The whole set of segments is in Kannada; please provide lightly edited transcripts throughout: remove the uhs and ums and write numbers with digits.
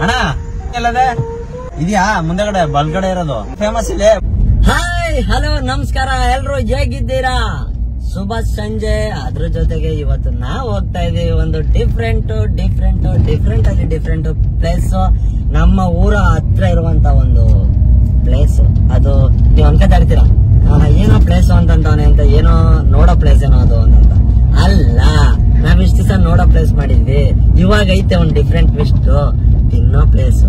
ಅಣ್ಣ ಎಲ್ಲದೆ ಇದೆಯಾ ಮುಂದೆಗಡೆ ಬಲ್ಗಡೆ ಇರೋದು ಫೇಮಸ್ ಇಲ್ಲಿ. ಹಾಯ್ ಹಲೋ ನಮಸ್ಕಾರ, ಎಲ್ರು ಹೇಗಿದ್ದೀರಾ? ಶುಭ ಸಂಜೆ. ಅದ್ರ ಜೊತೆಗೆ ಇವತ್ತು ನಾವು ಹೋಗ್ತಾ ಇದೀವಿ ಒಂದು ಡಿಫ್ರೆಂಟ್ ಪ್ಲೇಸ್. ನಮ್ಮ ಊರ ಹತ್ರ ಇರುವಂತ ಒಂದು ಪ್ಲೇಸ್. ಅದು ನೀವು ಅನ್ಕೋತಾ ಇರ್ತೀರಾ ಏನೋ ಪ್ಲೇಸ್ ಅಂತಂತಾನೆ ಅಂತ, ಏನೋ ನೋಡೋ ಪ್ಲೇಸ್ ಏನೋ ಅದು ಅಂತ. ಅಲ್ಲ, ನಾವ್ ಇಷ್ಟ ದಿವಸ ನೋಡೋ ಪ್ಲೇಸ್ ಮಾಡಿದ್ವಿ. ಇವಾಗ ಐತೆ ಒಂದು ಡಿಫ್ರೆಂಟ್ ಟ್ವಿಸ್ಟ್, ತಿನ್ನೋ ಪ್ಲೇಸ್.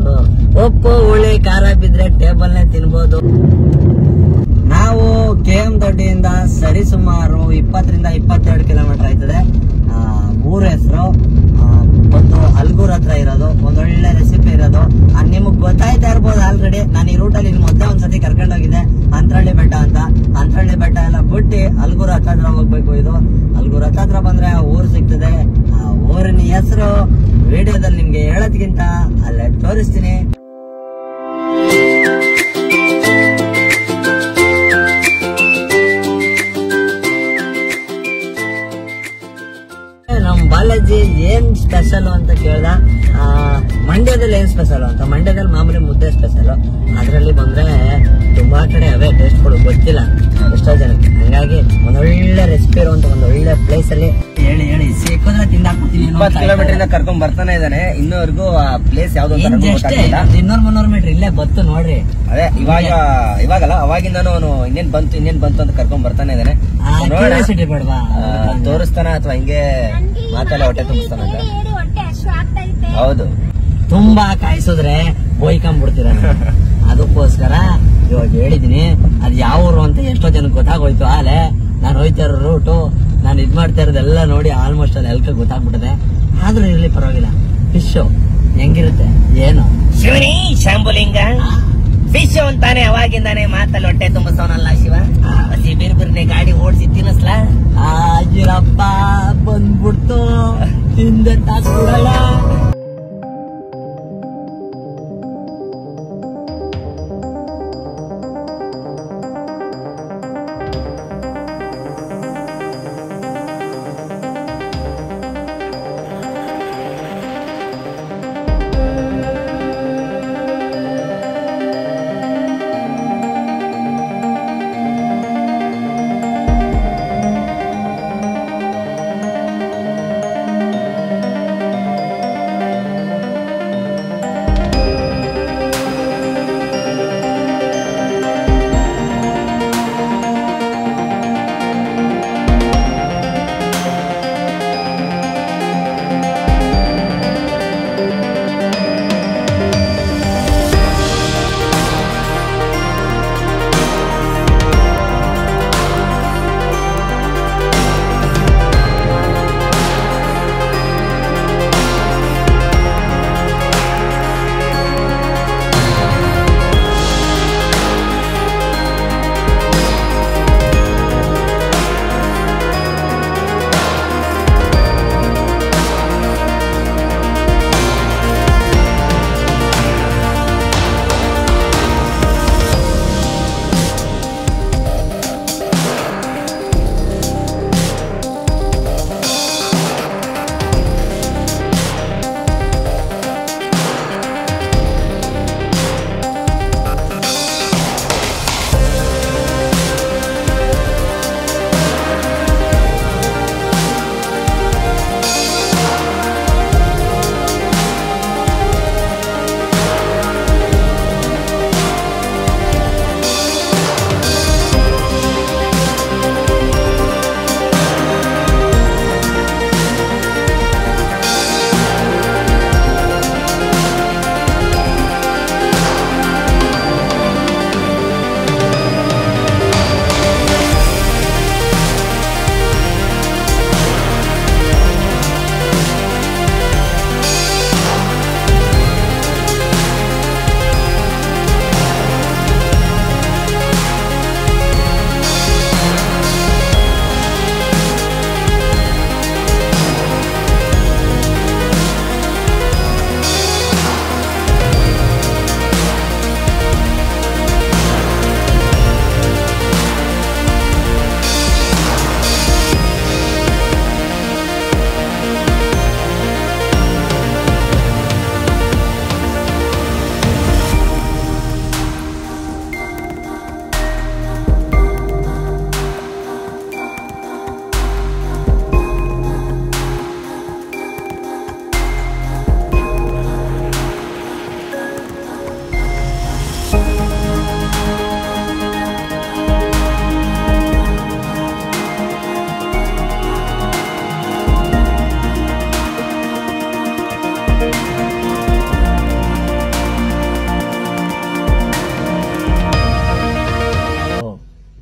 ಉಪ್ಪು ಹುಳಿ ಖಾರ ಬಿದ್ರೆ ಟೇಬಲ್ ನೇ ತಿನ್ಬೋದು. ನಾವು KM ದೊಡ್ಡಿಯಿಂದ ಸರಿಸುಮಾರು 20-22 ಕಿಲೋಮೀಟರ್ ಆಯ್ತದೆ. ಊರ ಹೆಸರು ಒಂದು ಹಲ್ಗೂರ್ ಹತ್ರ ಇರೋದು. ಒಂದೊಳ್ಳೆ ರೆಸಿಪಿ ಇರೋದು. ನಿಮಗ್ ಗೊತ್ತಾಯ್ತಾ ಇರ್ಬೋದು ಆಲ್ರೆಡಿ. ನಾನು ಈ ರೂಟಲ್ಲಿ ಮೊದಲೇ ಒಂದ್ಸತಿ ಕರ್ಕೊಂಡೋಗಿದ್ದೆ, ಅಂತರಳ್ಳಿ ಬೆಟ್ಟ ಅಂತ. ಅಂತರಳ್ಳಿ ಬೆಟ್ಟ ಎಲ್ಲ ಬಿಟ್ಟು ಹಲ್ಗೂರ್ ಹತ್ರ ಹೋಗ್ಬೇಕು. ಇದು ಹಲ್ಗೂರ್ ಹತ್ರ ಬಂದ್ರೆ ಊರು ಸಿಗ್ತದೆ. ಆ ಊರಿನ ಹೆಸರು ವಿಡಿಯೋದಲ್ಲಿ ನಿಮ್ಗೆ ಹೇಳೋದ್ಕಿಂತ ಅಲ್ಲೇ ತೋರಿಸ್ತೀನಿ. ನಮ್ ಬಾಲಾಜಿ ಏನ್ ಸ್ಪೆಷಲ್ ಅಂತ ಕೇಳ್ದ. ಮಂಡ್ಯದಲ್ಲಿ ಏನ್ ಸ್ಪೆಷಲ್ ಅಂತ. ಮಂಡ್ಯದಲ್ಲಿ ಮಾಮೂಲಿ ಮುದ್ದೆ ಸ್ಪೆಷಲ್. ಅದ್ರಲ್ಲಿ ಬಂದ್ರೆ ತುಂಬಾ ಕಡೆ ಅವೇ ಟೇಸ್ಟ್ಗಳು ಗೊತ್ತಿಲ್ಲ ಎಷ್ಟೋ ಜನಕ್ಕೆ. ಹಂಗಾಗಿ ಒಂದೊಳ್ಳೆ ರೆಸಿಪಿ ಇರುವಂತ ಒಂದೊಳ್ಳೆ ಪ್ಲೇಸ್ ಅಲ್ಲಿ ಹೇಳಿ ಸಿಕ್ಕಿದ್ರೆ ತಿಂದಾಕ್ಬಿಡ್ತೀನಿ. 20 ಕಿಲೋಮೀಟರ್ ಇಂದ ಕರ್ಕೊಂಡ್ ಬರ್ತಾನೆ ಇದ್ದಾನೆ. ಇನ್ನೂವರೆಗೂ ಆ ಪ್ಲೇಸ್ ಯಾವ್ದು 200-300 ಮೀಟರ್ ಇಲ್ಲೇ ಬತ್ತು ನೋಡ್ರಿ. ಅದೇ ಇವಾಗಲ್ಲ ಅವಾಗಿಂದಾನು ಅವನು ಇನ್ನೇನ್ ಬಂತು ಅಂತ ಕರ್ಕೊಂಡ್ ಬರ್ತಾನೆ ಇದ್ದಾನೆ. ಬೇಡವಾ ತೋರಿಸ್ತಾನ ಅಥವಾ ಹಿಂಗೆ ಮಾತಲ್ಲ ಹೊಟ್ಟೆ ತುಂಬಿಸ್ತಾನ ಅಂತ. ಹೌದು, ತುಂಬಾ ಕಾಯಿಸಿದ್ರೆ ಬೋಯ್ಕೊಂಡ್ಬಿಡ್ತೀರ. ಅದಕ್ಕೋಸ್ಕರ ಇವಾಗ ಹೇಳಿದೀನಿ. ಅದ್ ಯಾವ ಊರು ಅಂತ ಎಷ್ಟೋ ಜನಕ್ಕೆ ಗೊತ್ತಾಗೋಯ್ತು. ಆಲೆ ನಾನು ಹೋಯ್ತಾ ಇರೋ ರೂಟು, ನಾನು ಇದ್ ಮಾಡ್ತಾ ಇರೋದೆಲ್ಲ ನೋಡಿ ಆಲ್ಮೋಸ್ಟ್ ಅಲ್ಲಿ ಎಲ್ಕ ಗೊತ್ತಾಗ್ಬಿಟ್ಟಿದೆ. ಆದ್ರೂ ಇರ್ಲಿ ಪರವಾಗಿಲ್ಲ. ಫಿಶ್ ಹೆಂಗಿರುತ್ತೆ ಏನು ಶಿವನಿ ಶಾಂಬುಲಿಂಗ ಫಿಶ್ ಅಂತಾನೆ ಅವಾಗಿಂದಾನೆ ಮಾತಲ್ಲಿ ಹೊಟ್ಟೆ ತುಂಬಿಸೋನಲ್ಲ ಶಿವ. ಹಸಿ ಬಿರ್ಬಿರ್ನೆ ಗಾಡಿ ಓಡಿಸಿ ತಿನ್ನಿಸ್ಲಾ? ಆಗಿರಪ್ಪ ಬಂದ್ಬಿಡ್ತು ಹಿಂದೆ ತಾಸ್ಬಿಡಲ್ಲ.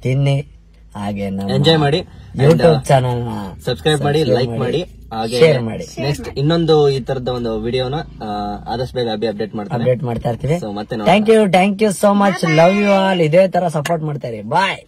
ತಿನ್ನಿ, ಹಾಗೆ ಎಂಜಾಯ್ ಮಾಡಿ. ಯೂಟ್ಯೂಬ್ ಚಾನಲ್ ನ ಸಬ್ಸ್ಕ್ರೈಬ್ ಮಾಡಿ, ಲೈಕ್ ಮಾಡಿ, ಹಾಗೆ ಶೇರ್ ಮಾಡಿ. ನೆಕ್ಸ್ಟ್ ಇನ್ನೊಂದು ಈ ತರದ ಒಂದು ವಿಡಿಯೋನ ಆದಷ್ಟು ಬೇಗ ಅಪ್ಡೇಟ್ ಮಾಡ್ತಾ ಇರ್ತೀವಿ. ಸೊ ಮತ್ತೆ thank you so much. Love you all. ಇದೇ ತರ ಸಪೋರ್ಟ್ ಮಾಡ್ತಾ ಇರಿ. ಬಾಯ್.